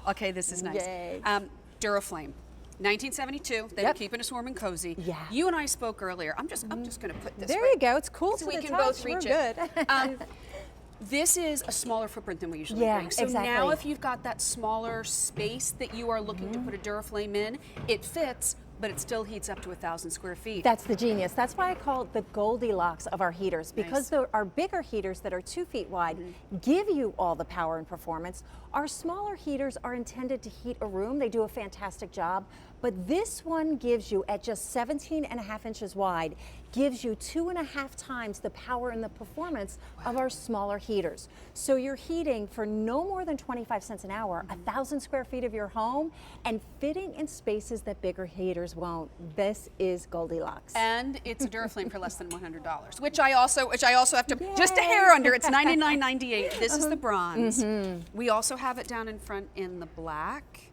Okay, this is nice. Yay. Duraflame. 1972, they were keeping us warm and cozy. Yeah. You and I spoke earlier. I'm just going to put this There right you go. It's cool so to we the can touch. both reach We're it. good. This is a smaller footprint than we usually bring. So exactly. now if you've got that smaller space that you are looking to put a Duraflame in, it fits, but it still heats up to 1,000 square feet. That's the genius. That's why I call it the Goldilocks of our heaters, because our bigger heaters that are 2 feet wide give you all the power and performance. Our smaller heaters are intended to heat a room. They do a fantastic job, but this one gives you, at just 17.5 inches wide, gives you 2.5 times the power and the performance of our smaller heaters. So you're heating for no more than 25 cents an hour, 1,000 square feet of your home, and fitting in spaces that bigger heaters won't. This is Goldilocks. And it's a Duraflame for less than $100, which I also have to, just a hair under, it's $99.98. This is the bronze. We also have it down in front in the black.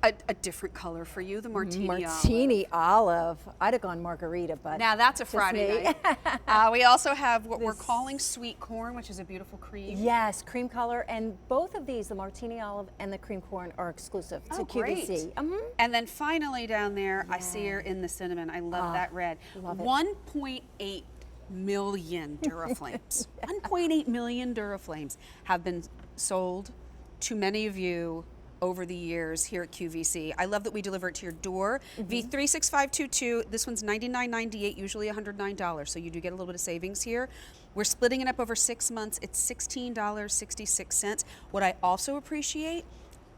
A different color for you, the martini olive. I'd have gone margarita, but now that's a Friday night. We also have what we're calling sweet corn, which is a beautiful cream. Yes, cream color, and both of these, the martini olive and the cream corn, are exclusive to QVC. And then finally down there, I see her in the cinnamon. I love that red. Love it. 1.8 million Duraflames. 1.8 million Duraflames have been sold to many of you over the years here at QVC. I love that we deliver it to your door. V36522, this one's $99.98, usually $109, so you do get a little bit of savings here. We're splitting it up over 6 months. It's $16.66. What I also appreciate,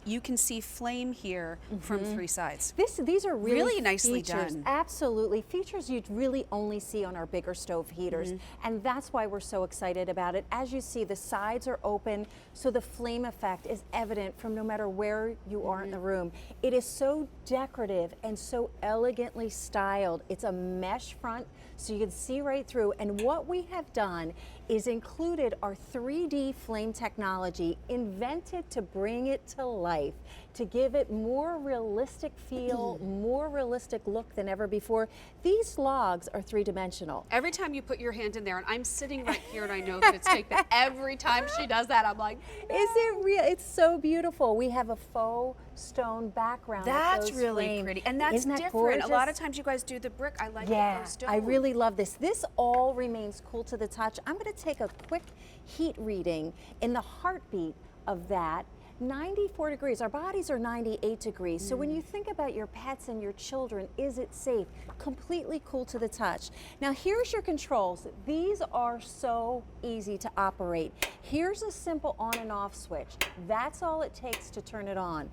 you can see flame here from 3 sides. These are really nicely features, done. Absolutely. Features you'd really only see on our bigger stove heaters. And that's why we're so excited about it. As you see, the sides are open, so the flame effect is evident from no matter where you are in the room. It is so decorative and so elegantly styled. It's a mesh front, so you can see right through. And what we have done is included our 3D flame technology, invented to bring it to life, to give it more realistic feel, more realistic look than ever before. These logs are 3-dimensional. Every time you put your hand in there, and I'm sitting right here and I know that it's fake, but every time she does that, I'm like, no. Is it real? It's so beautiful. We have a faux stone background. That's really pretty, and that's Isn't that different. gorgeous? A lot of times you guys do the brick. I like the faux stone. I really love this. This all remains cool to the touch. I'm going to take a quick heat reading in the heartbeat of that. 94 degrees. Our bodies are 98 degrees. So when you think about your pets and your children, is it safe? Completely cool to the touch. Now here's your controls. These are so easy to operate. Here's a simple on and off switch. That's all it takes to turn it on.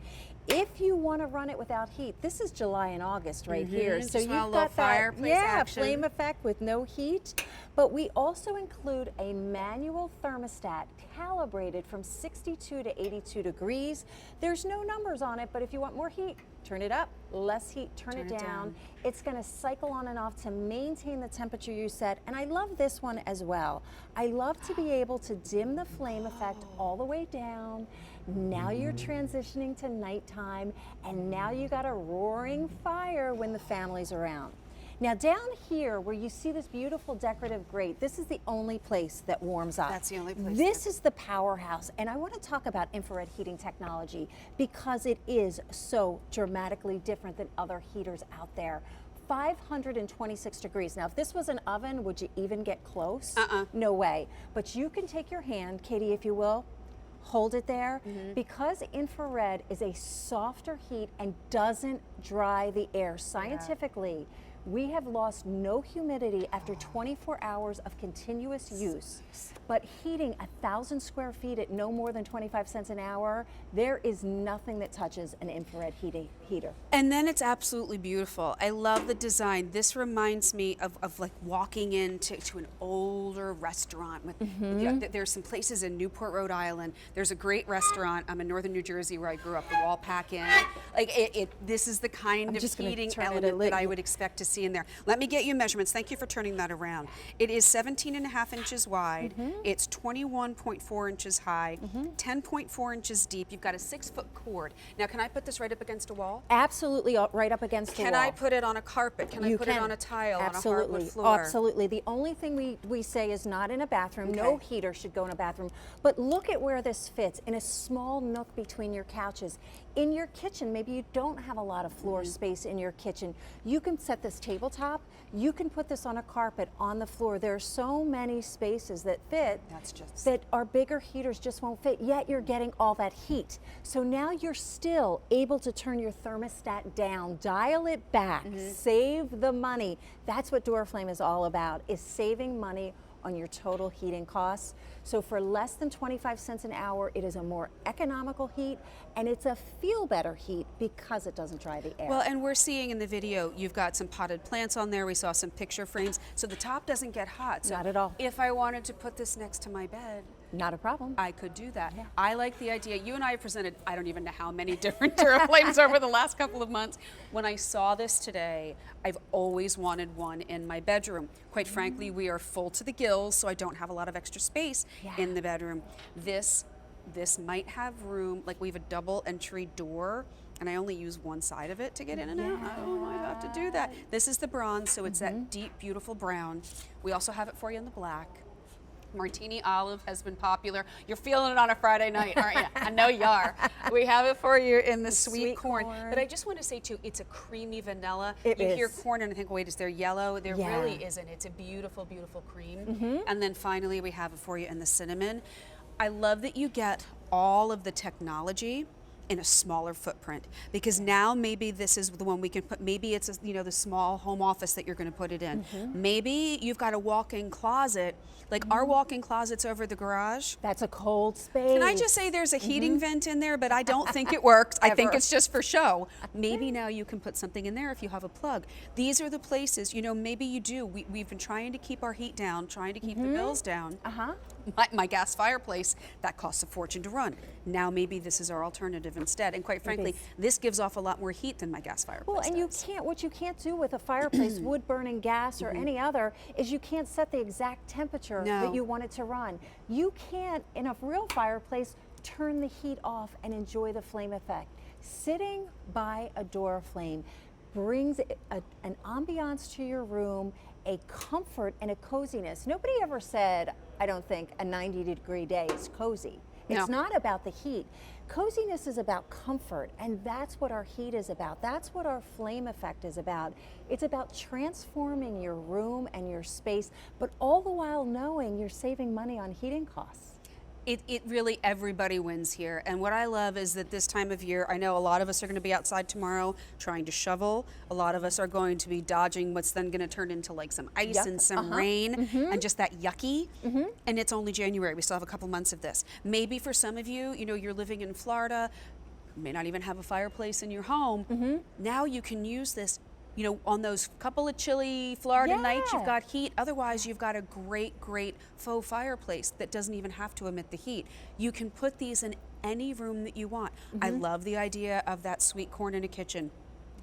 If you want to run it without heat, this is July and August right here. So you've got that flame effect with no heat. But we also include a manual thermostat calibrated from 62 to 82 degrees. There's no numbers on it, but if you want more heat, turn it up. Less heat, turn it down. It's going to cycle on and off to maintain the temperature you set. And I love this one as well. I love to be able to dim the flame effect all the way down. Now you're transitioning to nighttime, and now you got a roaring fire when the family's around. Now down here where you see this beautiful decorative grate, this is the only place that warms up. That's the only place. This is the powerhouse, and I want to talk about infrared heating technology because it is so dramatically different than other heaters out there. 526 degrees. Now, if this was an oven, would you even get close? No way. But you can take your hand, Katie, if you will, hold it there. Because infrared is a softer heat and doesn't dry the air. Scientifically, we have lost no humidity after 24 hours of continuous use. But heating 1,000 square feet at no more than 25 cents an hour, there is nothing that touches an infrared heater. And then it's absolutely beautiful. I love the design. This reminds me of like walking into an older restaurant. With, there's some places in Newport, Rhode Island. There's a great restaurant in northern New Jersey where I grew up, the Wall Pack Inn. Like this is the kind of heating element that I would expect to see see in there. Let me get you measurements. Thank you for turning that around. It is 17.5 inches wide. It's 21.4 inches high, 10.4 inches deep. You've got a 6-foot cord. Now, can I put this right up against a wall? Absolutely, right up against the wall. Can I put it on a carpet? Can I put it on a tile, on a hardwood floor? Absolutely. The only thing we say is not in a bathroom. No heater should go in a bathroom. But look at where this fits, in a small nook between your couches. In your kitchen, maybe you don't have a lot of floor space in your kitchen. You can set this tabletop. You can put this on a carpet, on the floor. There are so many spaces that fit that our bigger heaters just won't fit, yet you're getting all that heat. So now you're still able to turn your thermostat down, dial it back, save the money. That's what Duraflame is all about, is saving money on your total heating costs. So for less than 25 cents an hour, it is a more economical heat, and it's a feel better heat because it doesn't dry the air. Well, and we're seeing in the video, you've got some potted plants on there. We saw some picture frames. So the top doesn't get hot. So not at all. If I wanted to put this next to my bed, not a problem. I could do that. Yeah. I like the idea. You and I have presented, I don't even know how many different Duraflames over the last couple of months. When I saw this today, I've always wanted one in my bedroom. Quite frankly, we are full to the gills, so I don't have a lot of extra space in the bedroom. This might have room, like we have a double entry door, and I only use one side of it to get in and out. Oh, I have to do that. This is the bronze, so it's that deep, beautiful brown. We also have it for you in the black. Martini olive has been popular. You're feeling it on a Friday night, aren't you? I know you are. We have it for you in the sweet corn. But I just want to say, too, it's a creamy vanilla. You hear corn and I think, wait, is there yellow? There really isn't. It's a beautiful, beautiful cream. And then finally, we have it for you in the cinnamon. I love that you get all of the technology in a smaller footprint, because now maybe this is the one we can put, maybe it's the small home office that you're going to put it in. Maybe you've got a walk-in closet, like our walk-in closet's over the garage. That's a cold space. Can I just say there's a heating vent in there, but I don't think it works. I think it's just for show. Maybe now you can put something in there if you have a plug. These are the places, maybe you do. We've been trying to keep our heat down, trying to keep the bills down. My gas fireplace, that costs a fortune to run. Now maybe this is our alternative instead. And quite frankly, this gives off a lot more heat than my gas fireplace Well, and what you can't do with a fireplace, wood burning gas or any other, is you can't set the exact temperature that you want it to run. You can't, in a real fireplace, turn the heat off and enjoy the flame effect. Sitting by a Duraflame brings an ambiance to your room, a comfort and a coziness. Nobody ever said, I don't think, a 90-degree day is cozy. It's not about the heat. Coziness is about comfort, and that's what our heat is about. That's what our flame effect is about. It's about transforming your room and your space, but all the while knowing you're saving money on heating costs. It really, everybody wins here. And what I love is that this time of year, I know a lot of us are going to be outside tomorrow trying to shovel. A lot of us are going to be dodging what's then going to turn into like some ice and some rain and just that yucky. And it's only January. We still have a couple months of this. Maybe for some of you, you're living in Florida, may not even have a fireplace in your home. Now you can use this. On those couple of chilly Florida nights, you've got heat. Otherwise, you've got a great, great faux fireplace that doesn't even have to emit the heat. You can put these in any room that you want. I love the idea of that sweet corn in a kitchen.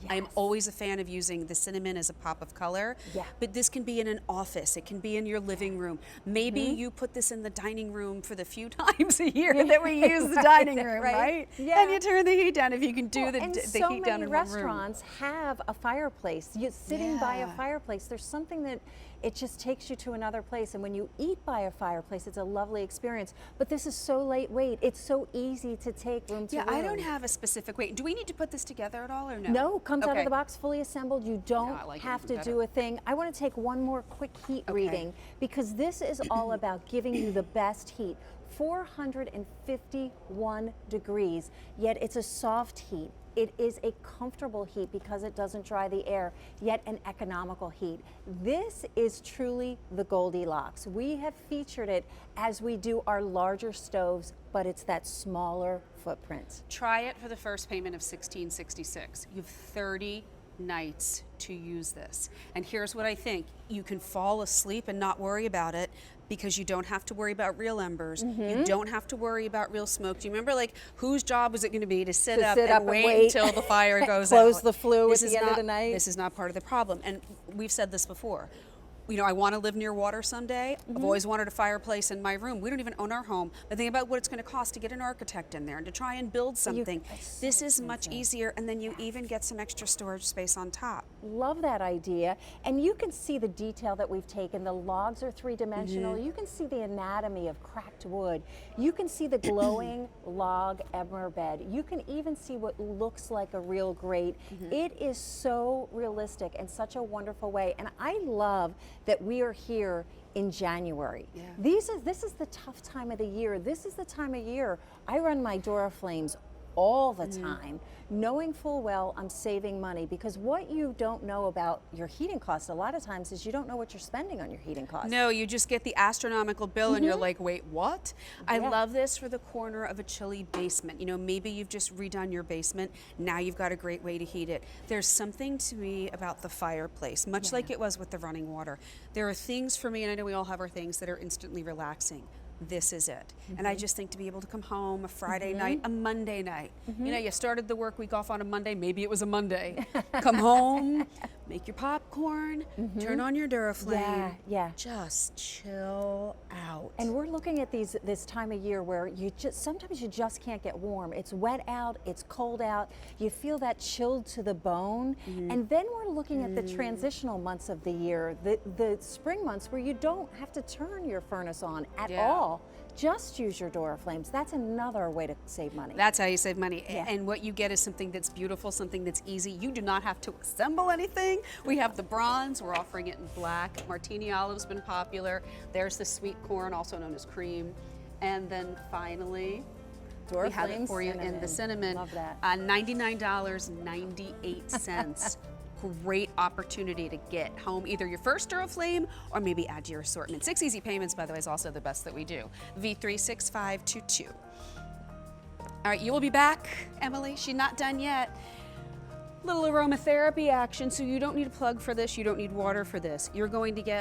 I am always a fan of using the cinnamon as a pop of color, but this can be in an office. It can be in your living room. Maybe you put this in the dining room for the few times a year that we use the dining room, right? And you turn the heat down if you can do the heat down in one room. Restaurants have a fireplace. You're sitting by a fireplace. There's something that it just takes you to another place. And when you eat by a fireplace, it's a lovely experience. But this is so lightweight. It's so easy to take room to room. I don't have a specific weight. Do we need to put this together at all or no? No, comes out of the box fully assembled. You don't have to do a thing. I want to take one more quick heat reading, because this is all about giving you the best heat. 451 degrees, yet it's a soft heat. It is a comfortable heat because it doesn't dry the air, yet an economical heat. This is truly the Goldilocks. We have featured it as we do our larger stoves, but it's that smaller footprint. Try it for the first payment of $16.66. You have 30 nights to use this. And here's what I think. You can fall asleep and not worry about it because you don't have to worry about real embers. You don't have to worry about real smoke. Do you remember, like, whose job was it going to be to sit up and wait until the fire goes out? Close the flue at the end of the night. This is not part of the problem. And we've said this before. You know, I want to live near water someday. I've always wanted a fireplace in my room. We don't even own our home. But think about what it's going to cost to get an architect in there and to try and build something. This is much easier, and then you even get some extra storage space on top. Love that idea. And you can see the detail that we've taken. The logs are three-dimensional. You can see the anatomy of cracked wood. You can see the glowing log emmer bed. You can even see what looks like a real grate. It is so realistic in such a wonderful way. And I love that we are here in January. Yeah. This is the tough time of the year. This is the time of year I run my Duraflames all the time, knowing full well I'm saving money, because what you don't know about your heating costs a lot of times is you don't know what you're spending on your heating costs. No, you just get the astronomical bill and you're like, wait, what? I love this for the corner of a chilly basement. You know, maybe you've just redone your basement. Now you've got a great way to heat it. There's something to me about the fireplace, much like it was with the running water. There are things for me, and I know we all have our things that are instantly relaxing. This is it. And I just think to be able to come home a Friday night, a Monday night. You know, you started the work week off on a Monday, maybe it was a Monday. Come home, make your popcorn, turn on your Duraflame. Just chill out. And we're looking at this time of year where sometimes you just can't get warm. It's wet out, it's cold out, you feel that chilled to the bone. And then we're looking at the transitional months of the year, the spring months where you don't have to turn your furnace on at all. Just use your Duraflames. That's another way to save money. That's how you save money. And what you get is something that's beautiful, something that's easy. You do not have to assemble anything. We have the bronze. We're offering it in black. Martini olive's been popular. There's the sweet corn, also known as cream. And then finally, we have it for you in the cinnamon. Love that. $99.98. Great opportunity to get home either your first Duraflame or maybe add to your assortment. 6 easy payments, by the way, is also the best that we do. V36522. All right, you will be back, Emily. She's not done yet. Little aromatherapy action, so you don't need a plug for this. You don't need water for this. You're going to get